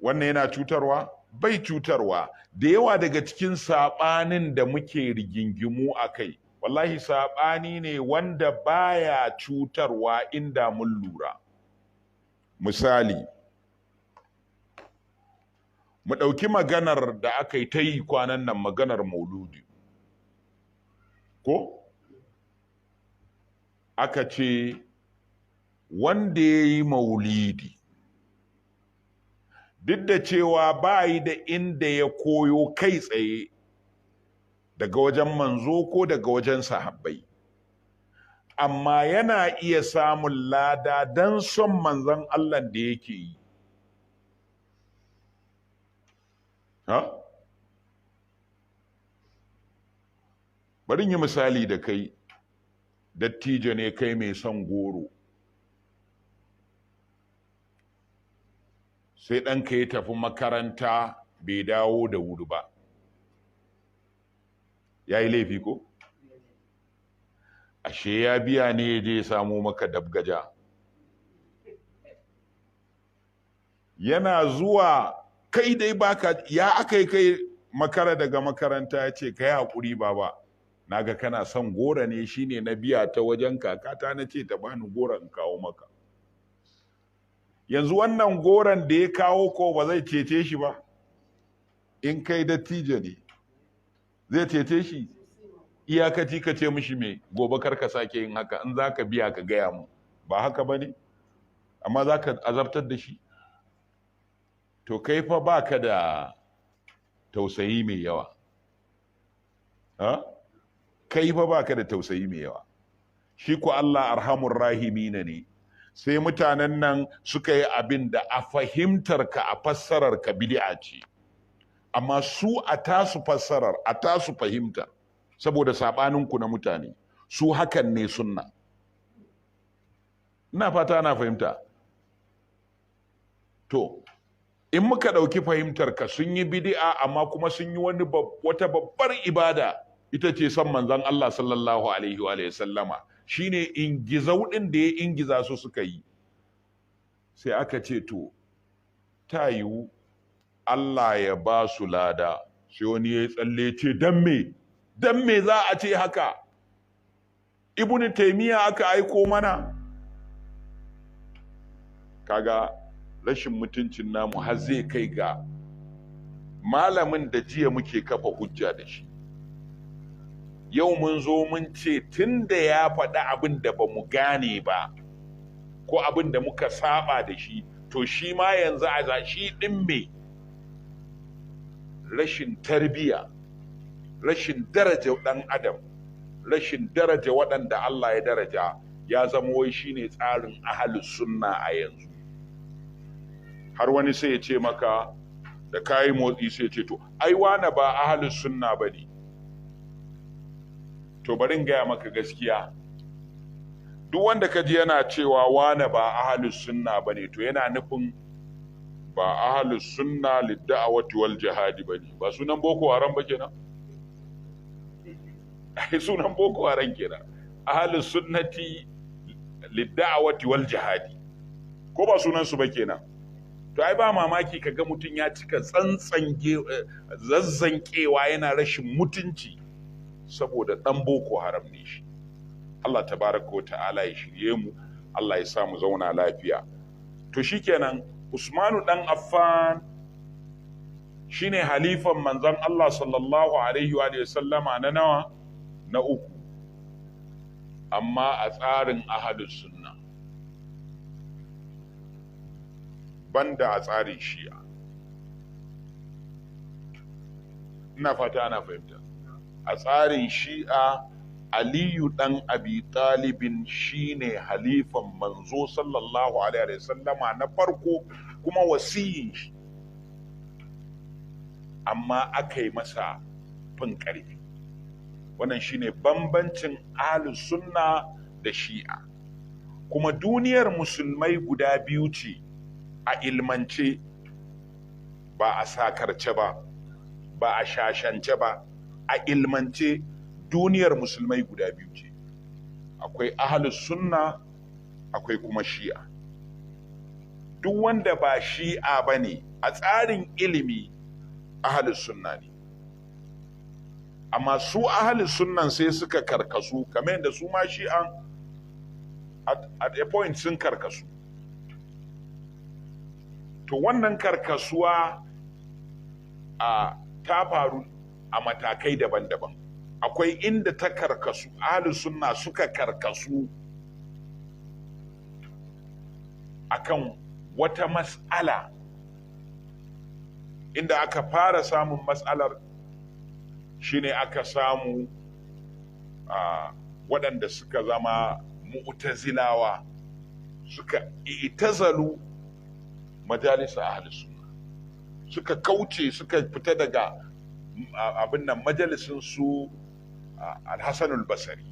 wannan yana cutarwa bai cutarwa. Da yawa daga cikin saɓanin da muke rigingimu a kai wallahi saɓani ne wanda baya cutarwa inda mun lura. Misali, mu ɗauki maganar da aka yi ta yi kwanan nan, maganar mauludi ko aka ce wanda ya yi maulidi duk da cewa ba yi da inda ya koyo kai tsaye daga wajen manzo ko daga wajen sahabbai, amma yana iya samun lada don son manzon Allah da yake yi. Bari yi misali da kai, dattijo ne kai mai son goro, sai ɗanka ya tafi makaranta bai dawo da wuri ba, ya yi laifi ko? Ashe ya biya ne ya je ya samo maka dabgaja. Yana zuwa kai dai baka, ya aka yi kai makara daga makaranta, ya ce ka yi haƙuri baba, naga kana son gora ne shine na biya ta wajen kakata na ce ta bani gora in kawo maka. Yanzu wannan goron da ya kawo ko ba zai cece shi ba? In kai dattijo ne zai cece shi? Iyakaci ka ce mishi me, gobe kar ka sake yin haka, in za ka biya ka gaya mu, ba haka ba ne? Amma za ka azabtar da shi? To kai fa ba ka da tausayi mai yawa. Kai fa ba ka da tausayi mai yawa. Shi ku Allah arhamur rahimina ne. Sai mutanen nan suka yi abin da a fahimtar ka, a fassarar ka bid'a ce, amma su a tasu fassarar, a tasu fahimtar, saboda saɓaninku na mutane, su hakan ne sunna. Ina fata ana fahimta. To in muka ɗauki fahimtar ka, sun yi bid'a amma kuma sun yi wata babbar ibada, ita ce son manzon Allah sallallahu alaihi wa sallama. Shine ingizau ɗin da ya ingiza su suka yi. Sai aka ce to ta yiwu Allah ya ba su lada. Sai wani ya tsalle ce dan me za a ce haka? Ibn-Taimiyya aka aiko mana. Kaga rashin mutuncin namu har zai kai ga malamin da jiya muke kafa hujja da shi, yau mun zo mun ce tun da ya faɗi abin da ba mu gane ba ko abin da muka saba da shi, to shi ma yanzu a shi ɗin me? Rashin tarbiya, rashin daraja ɗan adam, rashin daraja waɗanda Allah ya daraja, ya zama wai shine tsarin ahlus sunna a yanzu. Har wani sai ya ce maka da kayi motsi sai ya ce to ai wane ba ahlus sunna bane. To bari in gaya maka gaskiya, duk wanda ka ji yana cewa wane ba ahlus sunna bane, to yana nufin ba ahlus sunna lidda'awati wal jihadi bane. Ba sunan boko haram ba kenan? Ai sunan boko haram kenan. Ahlus sunnati lidda'awati wal jihadi. Ko ba sunan su ba kenan? To ai ba mamaki kaga mutum ya cika zazzankewa yana rashin mutunci saboda dan boko haram ne shi. Allah tabaraka wa ta'ala ya shirye mu, Allah ya sa mu zauna lafiya. To shikenan Usmanu dan Affan shine halifan manzon Allah sallallahu alaihi wa sallama na nawa? Na uku. Amma a tsarin ahlus sunna, banda a tsarin shi'a. Ina fata ana fahimta. A tsarin shi'a, Aliyu ɗan Abi Talibin shine halifan manzo sallallahu alaihi wasallama na farko kuma wasiyin shi, amma aka yi masa fin ƙarfi. Wannan shine bambancin ahlus sunna da shi'a. Kuma duniyar musulmai guda biyu ce a ilmance, ba a sakarce ba, ba a shashance ba, a ilmance duniyar musulmai guda biyu ce. Akwai ahlus sunna, akwai kuma shi'a. Duk wanda ba shi'a bane a tsarin ilimi ahlus sunna ne, amma su ahlus sunnan sai suka karkasu kamar yadda su ma shi'an at a point sun karkasu. To wannan karkasuwa ta faru a matakai daban-daban. Akwai inda ta karkasu, ahlus sunna suka karkasu akan wata mas'ala, inda aka fara samun mas'alar shine aka samu waɗanda suka zama mu'tazilawa suka itazalu majalisa ahlus sunna, suka kauce, suka fita daga abin nan majalisin su al-Hasan al-Basri.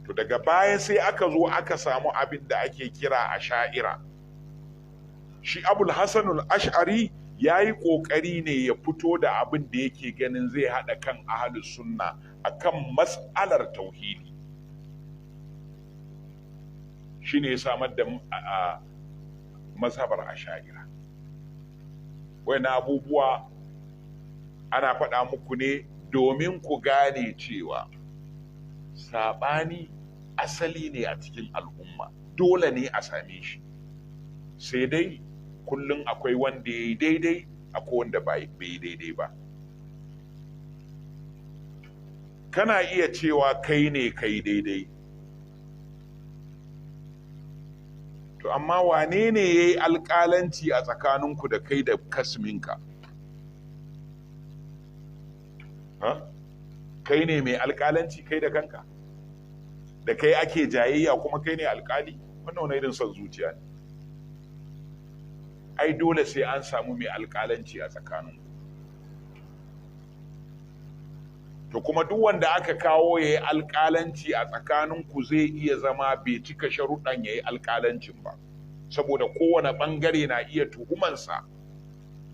To daga baya sai aka zo aka samu abin da ake kira asha'ira. Shi Abul Hasan al-Ash'ari yayi kokari ne ya fito da abin da yake ganin zai hada kan ahlus sunna akan mas'alar tauhidi, shine ya samar da mazhabar asha'ira. Wannan abubuwa ana faɗa muku ne domin ku gane cewa saɓani asali ne a cikin al'umma, dole ne a same shi, sai dai kullum akwai wanda ya yi daidai, akwai wanda bai yi daidai ba. Kana iya cewa kai ne kai daidai, to amma wane ne ya yi alƙalanci a tsakaninku da kai da kasminka? Kai ne mai alƙalanci kai da kanka? Da kai ake jayayya kuma kai ne alƙali? Wannan wani irin son zuciya ne. Ai dole sai an samu mai alƙalanci a tsakaninku. To kuma duk wanda aka kawo ya yi alƙalanci a tsakaninku zai iya zama bai cika sharuɗan ya yi alƙalancin ba, saboda kowane ɓangare na iya tuhumansa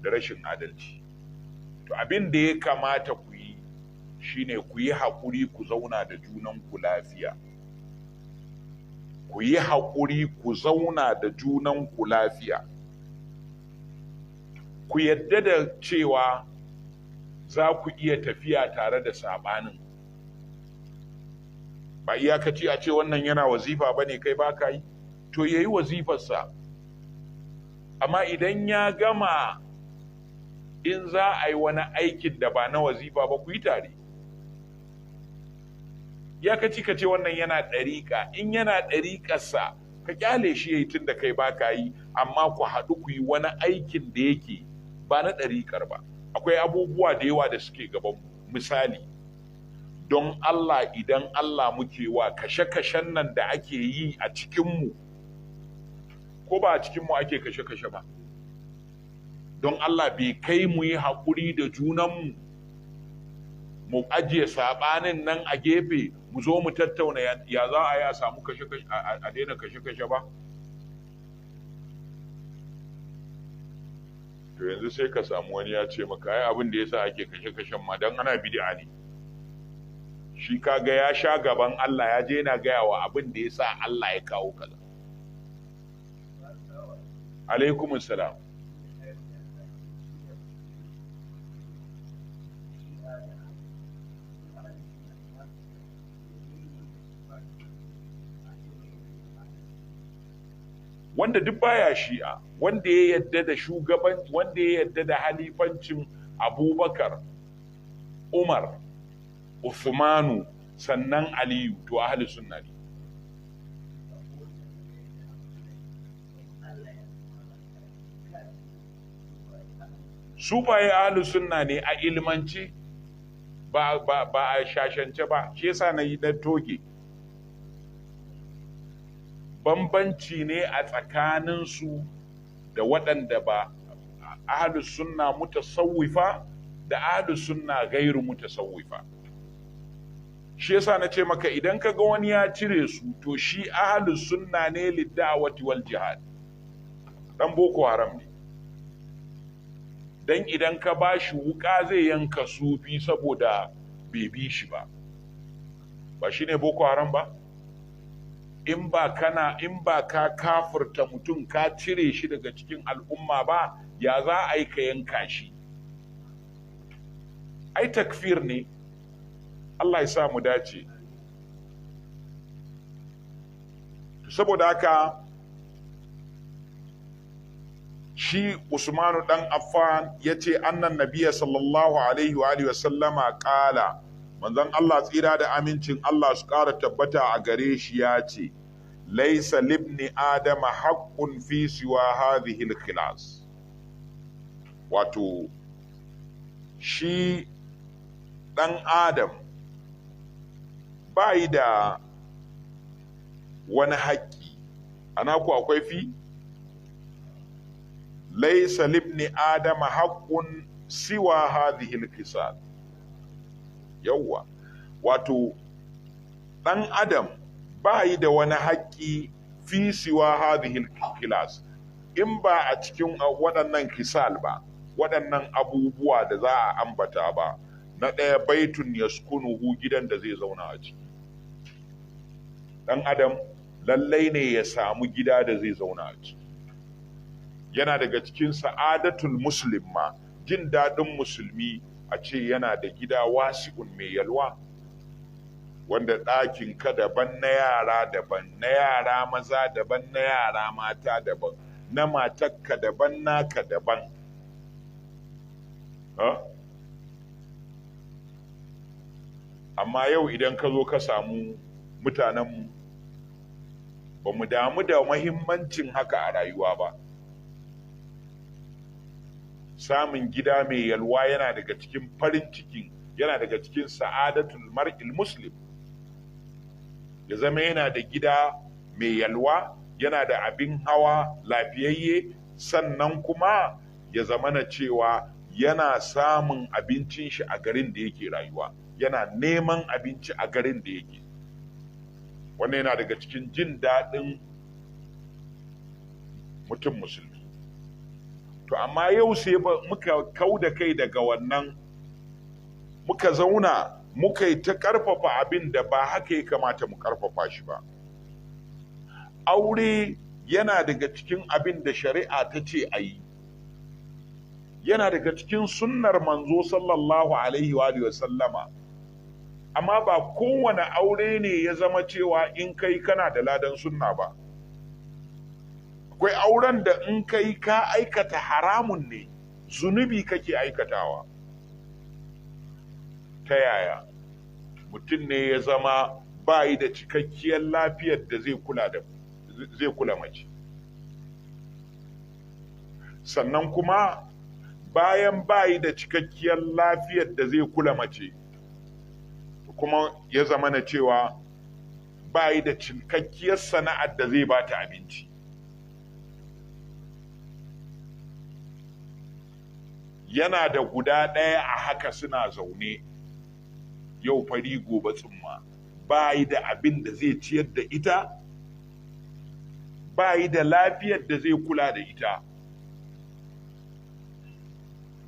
da rashin adalci. To abin da ya kamata ku yi shine ku yi haƙuri ku zauna da junanku lafiya. Ku yi haƙuri ku zauna da junanku lafiya. Ku yadda da cewa za ku iya tafiya tare da saɓanin. Ba iyakaci a ce wannan yana wazifa ba ne kai ba ka yi, to ya yi wazifarsa. Amma idan ya gama, in za a yi wani aikin da ba na wazifa ba ku yi tare. Iyakaci ka ce wannan yana ɗariƙa, in yana ɗariƙarsa ka ƙyale shi ya yi tun da kai ba ka yi, amma ku haɗu ku yi wani aikin da yake ba na ɗariƙar ba. Akwai abubuwa da yawa da suke gaban misali, don Allah idan Allah muke wa kashe-kashen nan da ake yi a cikinmu, ko ba a cikinmu ake kashe-kashe ba, don Allah bai kai mu yi haƙuri da junanmu, mu ajiye saɓanin nan a gefe, mu zo mu tattauna ya za a yi a samu kashe-kashe, a daina kashe-kashe ba. To yanzu sai ka samu wani ya ce maka ai abin da yasa ake kashe-kashen ma dan ana bid'a ne. Shi kaga ya sha gaban Allah, ya je yana gaya wa abin da yasa Allah ya kawo kaza. Alaikumus salam. Wanda duk baya shi'a, wanda ya yadda da shugaban, wanda ya yadda da halifancin Abubakar, Umar, Uthmanu, sannan Aliyu, to ahli sunna ne. Sufaye ahli sunna ne a ilmanci, ba a shashance ba, shi yasa na yi dan toge. Bambanci ne a tsakaninsu da waɗanda ba ahlus sunna mutasawwifa da ahlus sunna gairu mutasawwifa. Shi yasa na ce maka idan ka ga wani ya cire su, to shi ahlus sunna ne lidda'awati wal jihad, dan boko haram ne. Dan idan ka bashi wuka zai yanka sufi saboda bai bi shi ba, ba shine boko haram ba? in ba ka kafurta mutum ka cire shi daga cikin al'umma ba, ya za a yi ka yanka shi? Ai takfir ne. Allah ya sa mu dace. Saboda haka shi Usmanu dan Affan yace annan nabiyya sallallahu alaihi wa alihi wasallama qala, manzon Allah tsira da amincin Allah su ƙara tabbata a gare shi yace laysa libni adama haqqun fi siwa hadhihi al-khilas. Wato shi dan Adam bai da wani haƙƙi. Ana ku akwai fi? Laisa libni adama haqqun siwa hadhihi al-kisal. Yawwa, wato dan Adam bai da wani haƙƙi fi siwa hadhihi al-kilas, in ba a cikin waɗannan kisal ba, waɗannan abubuwa da za a ambata ba. Na ɗaya, baitun yaskunuhu, gidan da zai zauna a ciki. Dan Adam lallai ne ya samu gida da zai zauna a ciki. Yana daga cikin sa'adatul muslim ma, jin daɗin musulmi a ce yana da gida wasi'un mai yalwa, wanda ɗakin ka daban, na yara daban, na yara maza daban, na yara mata daban, na matakka daban, naka daban. Amma yau idan ka zo ka samu mutanenmu, ba mu damu da mahimmancin haka a rayuwa ba. Samun gida mai yalwa yana daga cikin farin cikin, yana daga cikin sa'adatul mar'il muslim. Ya zama yana da gida mai yalwa, yana da abin hawa lafiyayye, sannan kuma ya zama na cewa yana samun abincin shi a garin da yake rayuwa, yana neman abinci a garin da yake. Wannan yana daga cikin jin daɗin mutum musulmi. To amma yau sai muka kau da kai daga wannan, muka zauna muka yi ta ƙarfafa abin da ba haka ya kamata mu ƙarfafa shi ba. Aure yana daga cikin abin da shari'a ta ce a yi, yana daga cikin sunnar manzo sallallahu alaihi wa sallama. Amma ba kowane aure ne ya zama cewa in kai kana da ladan sunna ba. Akwai auren da in kai ka aikata haramun ne, zunubi kake aikatawa. Ta yaya? Mutum ne ya zama bayi da cikakkiyar lafiyar da zai kula mace. Sannan kuma bayan bayi da cikakkiyar lafiyar da zai kula mace, kuma ya zama na cewa bayi da cikakkiyar sana'ar da zai bata abinci. Yana da guda ɗaya a haka suna zaune, yau fari gobe tsumma, bayi da abin da zai ciyar da ita, bayi da lafiyar da zai kula da ita.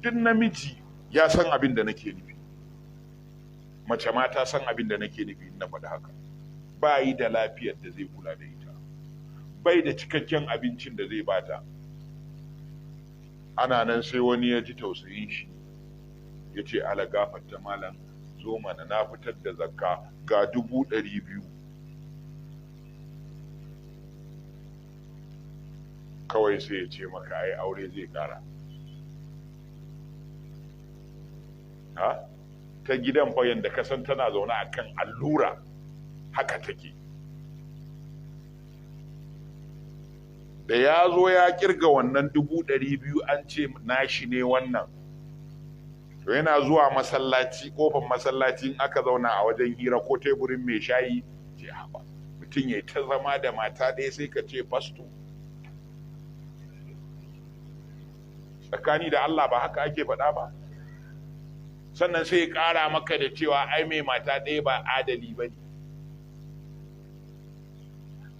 Duk namiji ya san abin da nake nufi, mace ma ta san abin da nake nufi na faɗi haka. Bayi da lafiyar da zai kula da ita, bai da cikakken abincin da zai bata. Ana nan sai wani ya ji tausayin shi, ya ce ala gafarta malam, zo mana na fitar da zakka ga 200,000. Kawai sai ya ce maka ai aure zai kara. Ta gidan fa yanda ka san tana zaune akan allura haka take. Da ya zo ya kirga wannan 200,000 an ce nashi ne wannan, to yana zuwa masallaci, kofar masallacin aka zauna a wajen hira ko teburin mai shayi, ce haba mutum ya ta zama da mata ɗaya sai ka ce fasto. Tsakani da Allah ba haka ake faɗa ba. Sannan sai ya ƙara maka da cewa ai mai mata ɗaya ba adali ba ne.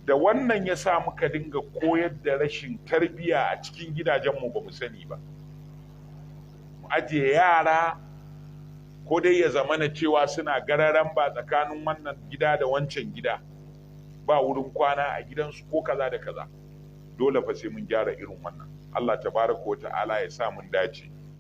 Da wannan ya sa muka dinga koyar da rashin tarbiyya a cikin gidajenmu ba mu sani ba. Mu ajiye yara ko dai ya zamana cewa suna gararan ba tsakanin wannan gida da wancan gida. ba wurin kwana a gidansu ko kaza da kaza. Dole fa sai mun gyara irin wannan. Allah tabaraka wa ta'ala ya sa mun dace.